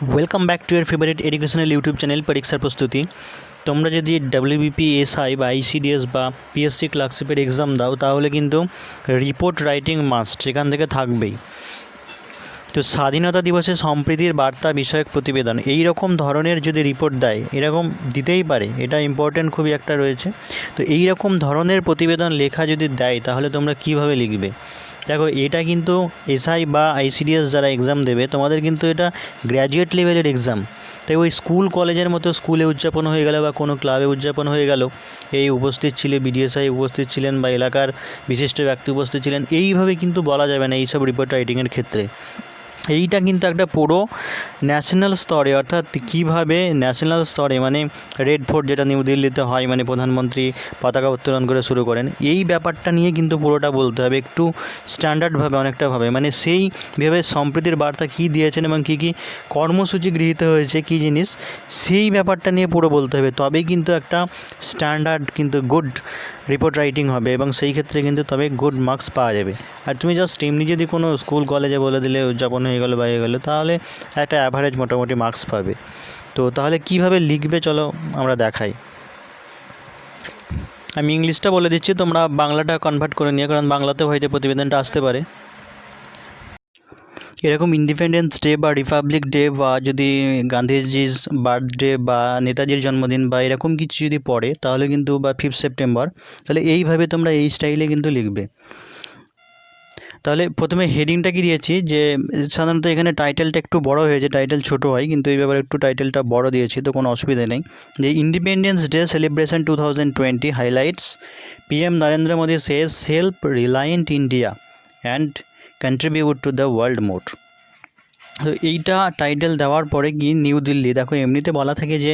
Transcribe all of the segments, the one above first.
Welcome back to year favourite educational YouTube channel পরীক্ষার প্রস্তুতি। তোমরা যদি ডাব্লিউবিপি এসআই বা আইসিডিএস বা পিএসসি ক্লার্কশিপের এক্সাম দাও তাহলে কিন্তু রিপোর্ট রাইটিং মাস্ট সেখান থেকে থাকবেই। তো স্বাধীনতা দিবসে সম্প্রীতির বার্তা বিষয়ক প্রতিবেদন এই রকম ধরনের যদি রিপোর্ট দেয়, এরকম দিতেই পারে, এটা ইম্পর্ট্যান্ট খুবই একটা রয়েছে। তো এই রকম ধরনের প্রতিবেদন লেখা যদি দেয় তাহলে তোমরা কিভাবে লিখবে? দেখো, এটা কিন্তু এসআই বা আইসিডিএস যারা এক্সাম দেবে তোমাদের কিন্তু এটা গ্র্যাজুয়েট লেভেলের এক্সাম। তাই ওই স্কুল কলেজের মতো স্কুলে উদযাপন হয়ে গেল বা কোনো ক্লাবে উদযাপন হয়ে গেল, এই উপস্থিত ছিল, বিডিএসআই উপস্থিত ছিলেন বা এলাকার বিশিষ্ট ব্যক্তি উপস্থিত ছিলেন, এইভাবে কিন্তু বলা যাবে না এইসব রিপোর্ট রাইটিংয়ের ক্ষেত্রে। এইটা কিন্তু একটা পুরো ন্যাশনাল স্তরে, অর্থাৎ কীভাবে ন্যাশনাল স্তরে, মানে রেড ফোর্ট যেটা নিউ দিল্লিতে হয়, মানে প্রধানমন্ত্রী পতাকা উত্তোলন করে শুরু করেন, এই ব্যাপারটা নিয়ে কিন্তু পুরোটা বলতে হবে একটু স্ট্যান্ডার্ডভাবে, অনেকটাভাবে, মানে সেইভাবে সম্প্রীতির বার্তা কী দিয়েছেন এবং কী কী কর্মসূচি গৃহীত হয়েছে, কী জিনিস, সেই ব্যাপারটা নিয়ে পুরো বলতে হবে। তবেই কিন্তু একটা স্ট্যান্ডার্ড, কিন্তু গুড রিপোর্ট রাইটিং হবে এবং সেই ক্ষেত্রে কিন্তু তবে গুড মার্কস পাওয়া যাবে। আর তুমি জাস্ট এমনি যদি কোনো স্কুল কলেজে বলে দিলে উদযাপন হয়ে গেলো বা হয়ে গেলো, তাহলে একটা অ্যাভারেজ মোটামুটি মার্কস পাবে। তো তাহলে কিভাবে লিখবে চলো আমরা দেখাই। আমি ইংলিশটা বলে দিচ্ছি, তোমরা বাংলাটা কনভার্ট করে নিও, কারণ বাংলাতেও হয়তো প্রতিবেদনটা আসতে পারে। এরকম ইন্ডিপেন্ডেন্স ডে বা রিপাবলিক ডে বা যদি গান্ধীজির বার্থডে বা নেতাজির জন্মদিন বা এরকম কিছু যদি পড়ে তাহলে কিন্তু, বা 5 সেপ্টেম্বর, তাহলে এইভাবে তোমরা এই স্টাইলে কিন্তু লিখবে। তাহলে প্রথমে হেডিংটা কি দিয়েছি, যে সাধারণত এখানে টাইটেলটা একটু বড় হয়েছে, টাইটেল ছোট হয়, কিন্তু এই ব্যাপারে একটু টাইটেলটা বড় দিয়েছি, তো কোনো অসুবিধা নেই। যে Independence Day celebration 2020 highlights PM Narendra Modi says self reliant India and contribute to the world more. তো এইটা টাইটেল দেওয়ার পরে কি নিউ দিল্লি, দেখো এমনিতে বলা থাকে যে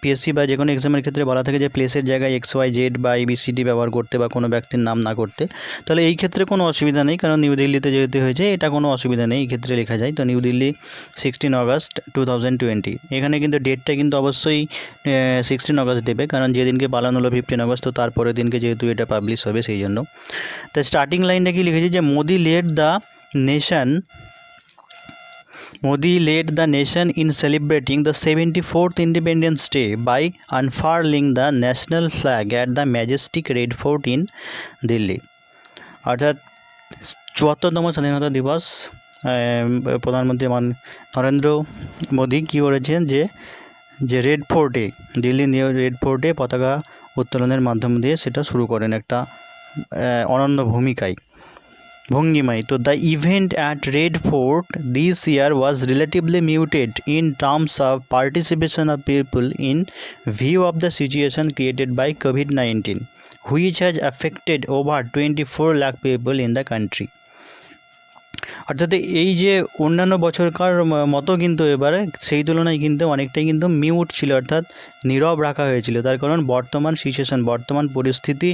পিএসসি বা যে কোনো এক্সামের ক্ষেত্রে বলা থাকে যে প্লেসের জায়গায় XYZ বা ABCD ব্যবহার করতে বা কোনো ব্যক্তির নাম না করতে। তাহলে এই ক্ষেত্রে কোনো অসুবিধা নেই, কারণ নিউ দিল্লিতে যেহেতু হয়েছে এটা কোনো অসুবিধা নেই, এই ক্ষেত্রে লেখা যায়। তো নিউ দিল্লি 16 আগস্ট 2020, এখানে কিন্তু ডেটটা কিন্তু অবশ্যই 16 আগস্ট দেবে, কারণ যেদিনকে পালন হলো 15 আগস্ট, তো তারপরের দিনকে যেহেতু এটা পাবলিশ হবে সেই জন্য। তো স্টার্টিং লাইনটা কি লিখেছি, যে Modi led the nation in celebrating the 74th Independence Day by unfurling the national flag at the majestic Red Fort in Delhi। অর্থাৎ 74তম স্বাধীনতা দিবস প্রধানমন্ত্রী নরেন্দ্র মোদী কী করেছেন, যে রেড ফোর্টে, দিল্লি নিউ রেড ফোর্টে পতাকা উত্তোলনের মাধ্যম দিয়ে সেটা শুরু করেন একটা অনন্য ভঙ্গিমায়। তো the event at Red Fort this year was relatively muted in terms of participation of people in view of the situation created by COVID-19 which has affected over 24 lakh people in the country. অর্থাৎ এই যে অন্যান্য বছরকার মতো কিন্তু এবারে সেই তুলনায় কিন্তু অনেকটাই কিন্তু মিউট ছিল, অর্থাৎ নীরব রাখা হয়েছিল। তার কারণ বর্তমান সিচুয়েশন, বর্তমান পরিস্থিতি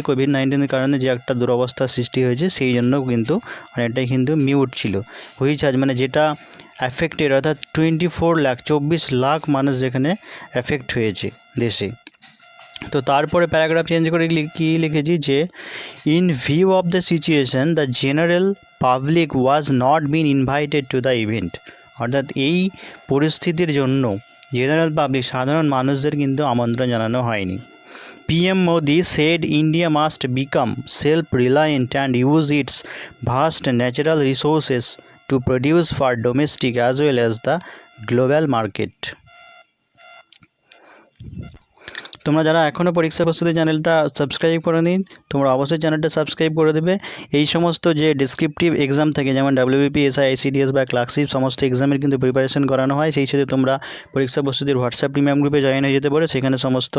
COVID-19-এর কারণে যে একটা দুরবস্থার সৃষ্টি হয়েছে, সেই জন্য কিন্তু অনেকটাই কিন্তু মিউট ছিল। হুইচ আজ মানে যেটা অ্যাফেক্টেড, অর্থাৎ 24 লাখ মানুষ যেখানে অ্যাফেক্ট হয়েছে দেশে। তো তারপরে প্যারাগ্রাফ চেঞ্জ করে কি লিখেছি, যে in view of the situation the general public was not been invited to the event. অর্থাৎ এই পরিস্থিতির জন্য জেনারেল পাবলিক, সাধারণ মানুষদের কিন্তু আমন্ত্রণ জানানো হয়নি। PM Modi said India must become self-reliant and use its vast natural resources to produce for domestic as well as the global market। তোমরা যারা এখনও পরীক্ষা প্রস্তুতি চ্যানেলটা সাবস্ক্রাইব করে নিন, তোমরা অবশ্যই চ্যানেলটা সাবস্ক্রাইব করে দেবে। এই সমস্ত যে ডেসক্রিপটিভ এক্সাম থাকে, যেমন WBP, SI, ICDS বা ক্লার্কশিপ, সমস্ত এক্সামের কিন্তু প্রিপারেশন করানো হয়। সেই সাথে তোমরা পরীক্ষা প্রস্তুতির হোয়াটসঅ্যাপ প্রিমিয়াম গ্রুপে জয়েন হয়ে যেতে পারো, সেখানে সমস্ত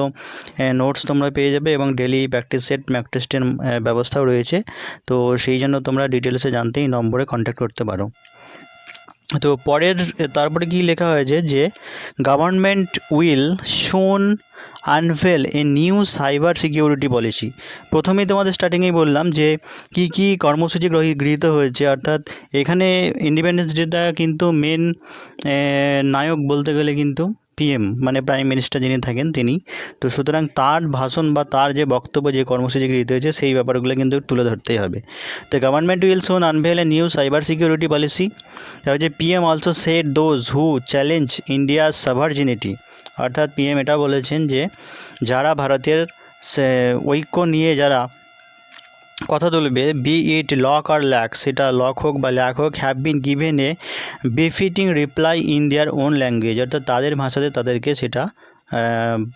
নোটস তোমরা পেয়ে যাবে এবং ডেলি প্র্যাকটিস সেট, ম্যাক টেস্টের ব্যবস্থাও রয়েছে। তো সেই জন্য তোমরা ডিটেলসে জানতে এই নম্বরে কন্ট্যাক্ট করতে পারো। তো তারপরে কি লেখা হয়েছে, যে government will soon unveil a new cyber security policy. প্রথমেই তোমাদের স্টার্টিংয়েই বললাম যে কি কর্মসূচি গৃহীত হয়েছে, অর্থাৎ এখানে ইন্ডিপেন্ডেন্স ডেটা কিন্তু মেন নায়ক বলতে গেলে কিন্তু পিএম মানে প্রাইম মিনিস্টার যিনি থাকেন তিনি। তো সুতরাং তার ভাষণ বা তার যে বক্তব্য, যে কর্মসূচি গৃহীত হয়েছে সেই ব্যাপারগুলো কিন্তু তুলে ধরতেই হবে। The government will soon unveil a new cyber security policy. তার যে PM also said those who challenge ইন্ডিয়ার সাভারজিনিটি, অর্থাৎ পিএম এটা বলেছেন যে যারা ভারতের ঐক্য নিয়ে যারা কথা তুলবে, বি ইট লক আর ল্যাক, সেটা লক হোক বা ল্যাক হোক, have been given a befitting reply in their own language, অর্থাৎ তাদের ভাষাতে তাদেরকে সেটা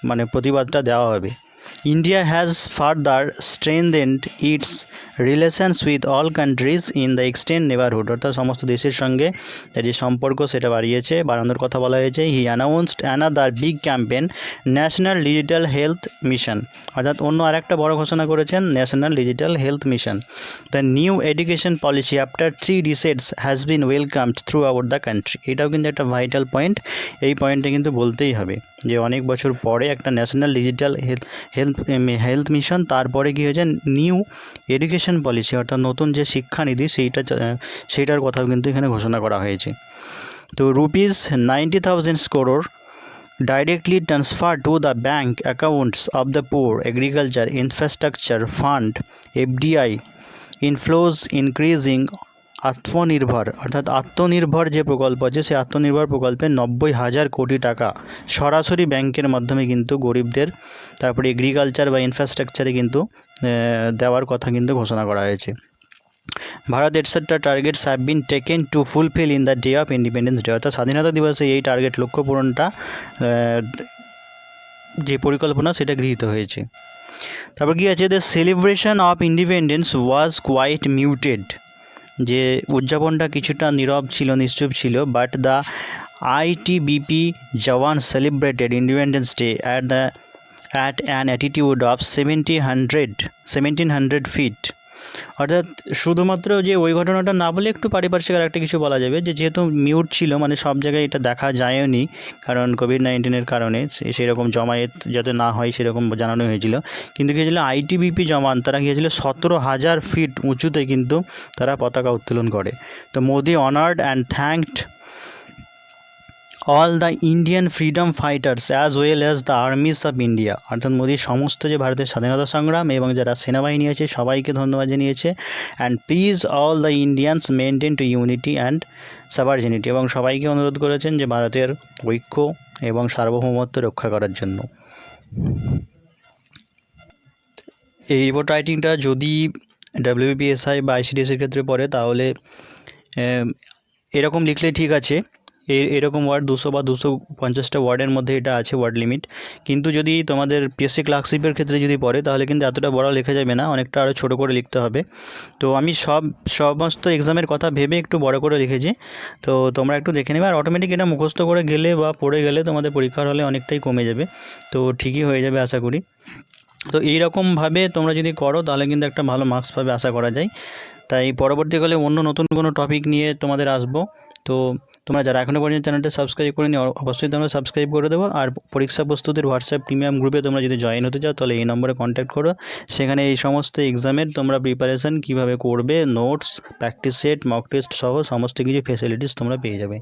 মানে প্রতিবাদটা দেওয়া হবে। India has further strengthened its relations with all countries in the extend neighbourhood, অর্থাৎ সমস্ত দেশের সঙ্গে যে সম্পর্ক সেটা বাড়ানোর কথা বলা হয়েছে। He announced another big campaign national digital health mission, অর্থাৎ অন্য আরেকটা বড় ঘোষণা করেছেন national digital health mission. The new education policy after 3 decades has been welcomed throughout the country, এটাও কিন্তু একটা ভাইটাল পয়েন্ট। এই পয়েন্টটা কিন্তু বলতেই হবে যে অনেক বছর পরে একটা ন্যাশনাল ডিজিটাল হেলথ মিশন, তারপরে কী হয়েছে নিউ এডুকেশন পলিসি, অর্থাৎ নতুন যে শিক্ষানীতি সেইটার কথাও কিন্তু এখানে ঘোষণা করা হয়েছে। তো rupees 90,000 crore directly transferred to the bank accounts of the Poor Agriculture Infrastructure Fund FDI inflows increasing আত্মনির্ভর, অর্থাৎ আত্মনির্ভর যে প্রকল্প আছে সেই আত্মনির্ভর প্রকল্পে 90,000 কোটি টাকা সরাসরি ব্যাংকের মাধ্যমে কিন্তু গরিবদের, তারপরে এগ্রিকালচার বা ইনফ্রাস্ট্রাকচারে কিন্তু দেওয়ার কথা কিন্তু ঘোষণা করা হয়েছে। Bharat etcetera targets have been taken to fulfil in the day of independence day, অর্থাৎ স্বাধীনতা দিবসে এই টার্গেট লক্ষ্য পূরণটা যে পরিকল্পনা সেটা গৃহীত হয়েছে। তারপর কি আছে, the celebration of independence was quite muted, যে উদযাপনটা কিছুটা নীরব ছিল, নিশ্চুপ ছিল। But the ITBP jawan celebrated independence day at an attitude of 1700 feet, অর্থাৎ শুধুমাত্র যে ওই ঘটনাটা না বলে একটু পারিপার্শ্বিক আর একটা কিছু বলা যাবে, যে যেহেতু মিউট ছিল মানে সব জায়গায় এটা দেখা যায়নি, কারণ কোভিড-19 কারণে সেরকম জমায়েত যাতে না হয় সেরকম জানানো হয়েছিল। কিন্তু কী হয়েছিল, আইটিবিপি জওয়ান তারা গিয়েছিল 17,000 ফিট উঁচুতে কিন্তু তারা পতাকা উত্তোলন করে। তো Modi honoured and thanked all the Indian freedom fighters as well as the armies of India, অর্থাৎ মোদি সমস্ত যে ভারতের স্বাধীনতা সংগ্রাম এবং যারা সেনাবাহিনী আছে সবাইকে ধন্যবাদ জানিয়েছে। And please all the Indians maintain to unity and sovereignty, এবং সবাইকে অনুরোধ করেছেন যে ভারতের ঐক্য এবং সার্বভৌমত্ব রক্ষা করার জন্য। এই রিপোর্ট রাইটিংটা যদি ডাব্লিউবিপিএসআই বা আইসিডিএসের ক্ষেত্রে পড়ে তাহলে এরকম লিখলে ঠিক আছে, এরকম ওয়ার্ড 200 বা 250টা ওয়ার্ডের মধ্যে এটা আছে ওয়ার্ড লিমিট। কিন্তু যদি তোমাদের পিএসসি ক্লার্কশিপের ক্ষেত্রে যদি পড়ে তাহলে কিন্তু এতটা বড় লেখা যাবে না, অনেকটা আরও ছোটো করে লিখতে হবে। তো আমি সমস্ত এক্সামের কথা ভেবে একটু বড় করে লিখেছি, তো তোমরা একটু দেখে নেবে। আর অটোমেটিক এটা মুখস্থ করে গেলে বা পড়ে গেলে তোমাদের পরীক্ষার হলে অনেকটাই কমে যাবে, তো ঠিকই হয়ে যাবে আশা করি। তো এইরকমভাবে তোমরা যদি করো তাহলে কিন্তু একটা ভালো মার্কস পাবে আশা করা যায়। তাই পরবর্তীকালে অন্য নতুন কোনো টপিক নিয়ে তোমাদের আসবো। তো তোমরা যারা এখনও পর্যন্ত চ্যানেলটা সাবস্ক্রাইব করেনি অবশ্যই তোমরা সাবস্ক্রাইব করে দেবো। আর পরীক্ষা প্রস্তুতির হোয়াটসঅ্যাপ প্রিমিয়াম গ্রুপে তোমরা যদি জয়েন হতে চাও তাহলে এই নম্বরে কন্ট্যাক্ট করো। সেখানে এই সমস্ত এক্সামের তোমরা প্রিপারেশান কীভাবে করবে, notes, practice set, mock test সহ সমস্ত কিছু ফেসিলিটিস তোমরা পেয়ে যাবে।